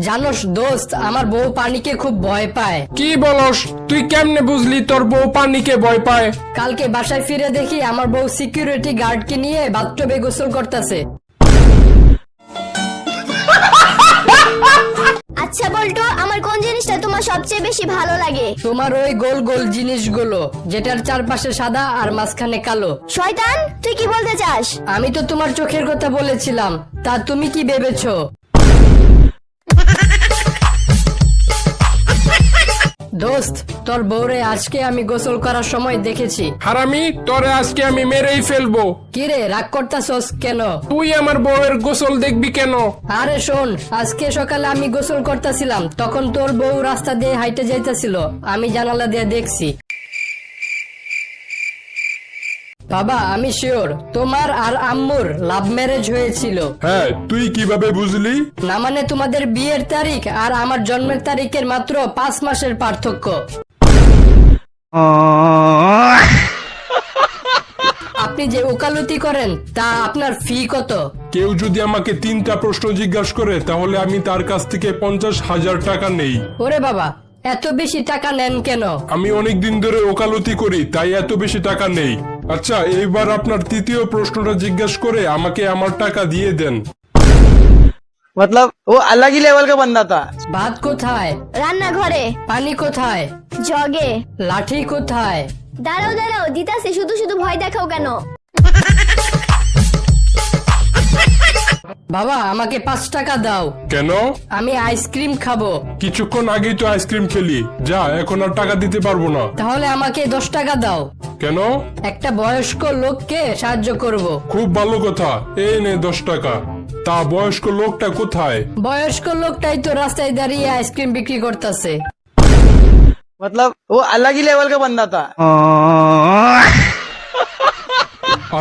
জানোস দোস্ত, আমার বউ পানিকে খুব ভয় পায়। কি বলস? তুই কেমনে বুঝলি তোর বউ পানিকে ভয় পায়? কালকে বাসায় ফিরে দেখি আমার বউ সিকিউরিটি গার্ডকে নিয়ে বাথটবে গোসল করতেছে। আচ্ছা বল্টু, আমার কোন জিনিসটা তোমার সবচেয়ে বেশি ভালো লাগে? তোমার ওই গোল গোল জিনিসগুলো, যেটার চারপাশে সাদা আর মাঝখানে কালো। শয়তান, তুই কি বলতে চাস? আমি তো তোমার চোখের কথা বলেছিলাম, তা তুমি কি ভেবেছো? দোস্ত, তোর বউরে আজকে আমি গোসল করার সময় দেখেছি। হারামি, তোরে আজকে আমি মেরেই ফেলবো। কিরে, রাগ করতাছস কেন? তুই আমার বউয়ের গোসল দেখবি কেন? আরে শোন, আজকে সকালে আমি গোসল করতেছিলাম, তখন তোর বউ রাস্তা দিয়ে হাইটে যাইতেছিল, আমি জানালা দিয়ে দেখছি। বাবা, আমি শিওর তোমার আর আম্মুর লাভ ম্যারেজ হয়েছিল। হ্যাঁ, তুই কিভাবে বুঝলি? না মানে তোমাদের বিয়ের তারিখ আর আমার জন্মের তারিখের মাত্র 5 মাসের পার্থক্য। আপনি যে ওকালতি করেন তা আপনার ফি কত? কেউ যদি আমাকে 3টা প্রশ্ন জিজ্ঞাসা করে তাহলে আমি তার কাছ থেকে 50,000 টাকা নেই। ওরে বাবা, এত বেশি টাকা নেন কেন? আমি অনেক দিন ধরে ওকালতি করি, তাই এত বেশি টাকা নেই। আচ্ছা, এইবার আপনার তৃতীয় প্রশ্নটা জিজ্ঞাসা করে আমাকে আমার টাকা দিয়ে দেন। मतलब वो अलग ही लेवल का बंदा था। ভাত কোথায়? রান্নাঘরে। পানি কোথায়? জগে। লাঠি কোথায়? দাঁড়াও দাঁড়াও, দিতাছি, শুধু শুধু ভয় দেখাও কেন? বাবা, আমাকে 5 টাকা দাও, কেন? আমি আইসক্রিম খাবো। কিছুক্ষণ আগেই তো আইসক্রিম খেলি, যা, এখন আর টাকা দিতে পারবো না। তাহলে আমাকে 10 টাকা দাও, কেন? একটা বয়স্ক লোককে সাহায্য করব। খুব ভালো কথা, এই নে 10 টাকা। তা বয়স্ক লোকটা কোথায়? বয়স্ক লোকটাই তো রাস্তায় দাঁড়িয়ে আইসক্রিম বিক্রি করতেছে। मतलब वो अलग ही लेवल का बंदा था।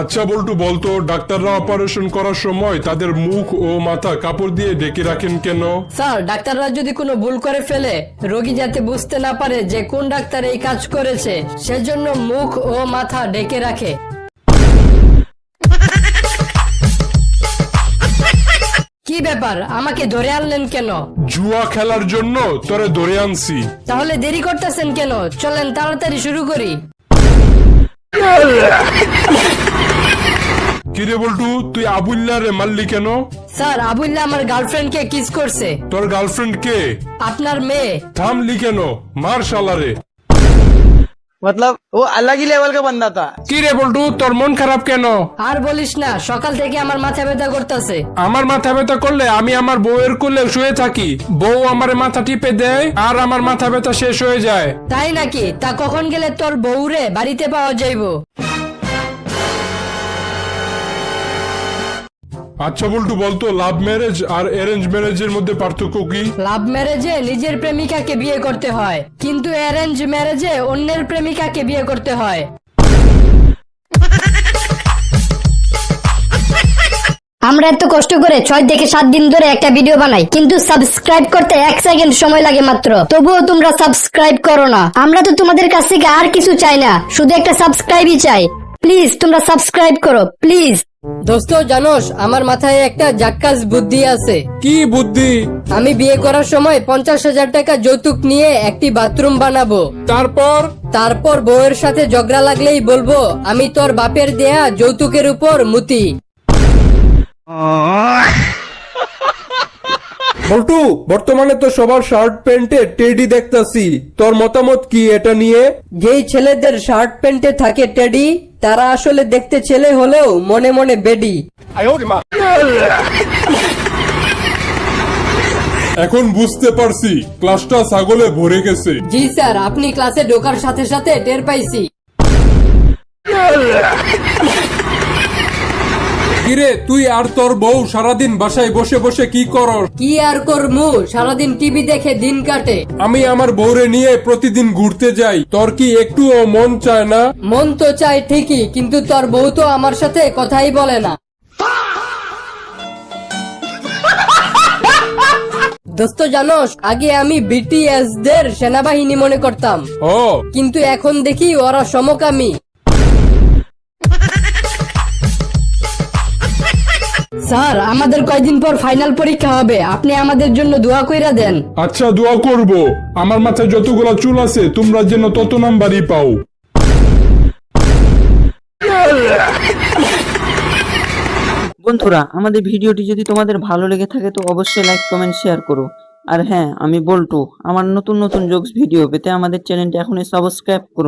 আচ্ছা বল্টু, বলতো ডাক্তাররা অপারেশন করার সময় তাদের মুখ ও মাথা কাপড় দিয়ে ঢেকে রাখেন কেন? স্যার, ডাক্তাররা যদি কোনো ভুল করে ফেলে, রোগী যাতে বুঝতে না পারে যে কোন ডাক্তার এই কাজ করেছে, সেজন্য মুখ ও মাথা ঢেকে রাখে। কি ব্যাপার, আমাকে ধরে আনলেন কেন? জুয়া খেলার জন্য তোরে ধরে আনছি। তাহলে দেরি করতেছেন কেন? চলেন তাড়াতাড়ি শুরু করি। কিরে বল্টু, তুই আবুল্লা রে মারলি কেন? স্যার, আবুল্লাহ আমার গার্লফ্রেন্ডকে কিস করছে। তোর গার্লফ্রেন্ড কে? আপনার মেয়ে। থামলি কেন? মার শালারে। मतलब वो अलग ही लेवल का बंदा था। কি রে বল্টু, তোর মন খারাপ কেন? আর বলিস না, সকাল থেকে আমার মাথা ব্যথা করতেছে। আমার মাথা ব্যথা করলে আমি আমার বউয়ের কোলে শুয়ে থাকি, বউ আমার মাথা টিপে দেয় আর আমার মাথা ব্যথা শেষ হয়ে যায়। তাই নাকি? তা কখন গেলে তোর বউরে বাড়িতে পাওয়া যাইবো? আচ্ছা বল্টু, বলতো লাভ ম্যারেজ আর অ্যারেঞ্জ ম্যারেজের মধ্যে পার্থক্য কি? লাভ ম্যারেজে নিজের প্রেমিকাকে বিয়ে করতে হয়, কিন্তু অ্যারেঞ্জ ম্যারেজে অন্যের প্রেমিকাকে বিয়ে করতে হয়। আমরা এত কষ্ট করে 6 থেকে 7 দিন ধরে একটা ভিডিও বানাই, কিন্তু সাবস্ক্রাইব করতে 1 সেকেন্ড সময় লাগে মাত্র। তবুও তোমরা সাবস্ক্রাইব করো না। আমরা তো তোমাদের কাছ থেকে আর কিছু চাই না, শুধু একটা সাবস্ক্রাইবই চাই। প্লিজ তোমরা সাবস্ক্রাইব করো, প্লিজ। দোস্ত, জানোস আমার মাথায় একটা জাক্কাস বুদ্ধি আছে। কি বুদ্ধি? আমি বিয়ে করার সময় 50,000 টাকা যৌতুক নিয়ে একটি বাথরুম বানাবো। তারপর বউয়ের সাথে ঝগড়া লাগলেই বলবো, আমি তোর বাপের দেয়া যৌতুকের উপর মুতি। বল্টু, বর্তমানে তো সবার শার্ট প্যান্টে টেডি দেখতাছি, তোর মতামত কি এটা নিয়ে? যেই ছেলেদের শার্ট প্যান্টে থাকে টেডি, তারা আসলে দেখতে ছেলে হলেও মনে মনে বেডি। এখন বুঝতে পারছি, ক্লাসটা ছাগলে ভরে গেছে। জি স্যার, আপনি ক্লাসে ঢোকার সাথে সাথে টের পাইছি। কিরে, তুই আর তোর বউ সারাদিন বাসায় বসে বসে কি করস? কি আর করমু, সারাদিন টিভি দেখে দিন কাটে। আমি আমার বউরে নিয়ে প্রতিদিন ঘুরতে যাই, তোর কি একটুও মন চায় না? মন তো চাই ঠিকই, কিন্তু তোর বউ তো আমার সাথে কথাই বলে না। দোস্ত, জানোস আগে আমি বিটিএস দের সেনাবাহিনী মনে করতাম, ও কিন্তু এখন দেখি ওরা সমকামী। স্যার আমাদের কয়দিন পর ফাইনাল পরীক্ষা হবে, আপনি আমাদের জন্য দোয়া কইরা দেন। আচ্ছা দোয়া করব, আমার মাথায় যতগুলো চুল আছে তোমরা যেন তত নাম্বারই পাও। বন্ধুরা, আমাদের ভিডিওটি যদি তোমাদের ভালো লেগে থাকে তো অবশ্যই লাইক কমেন্ট শেয়ার করো। আর হ্যাঁ, আমি বল্টু, আমার নতুন নতুন জোকস ভিডিও পেতে আমাদের চ্যানেলটি এখনই সাবস্ক্রাইব করুন।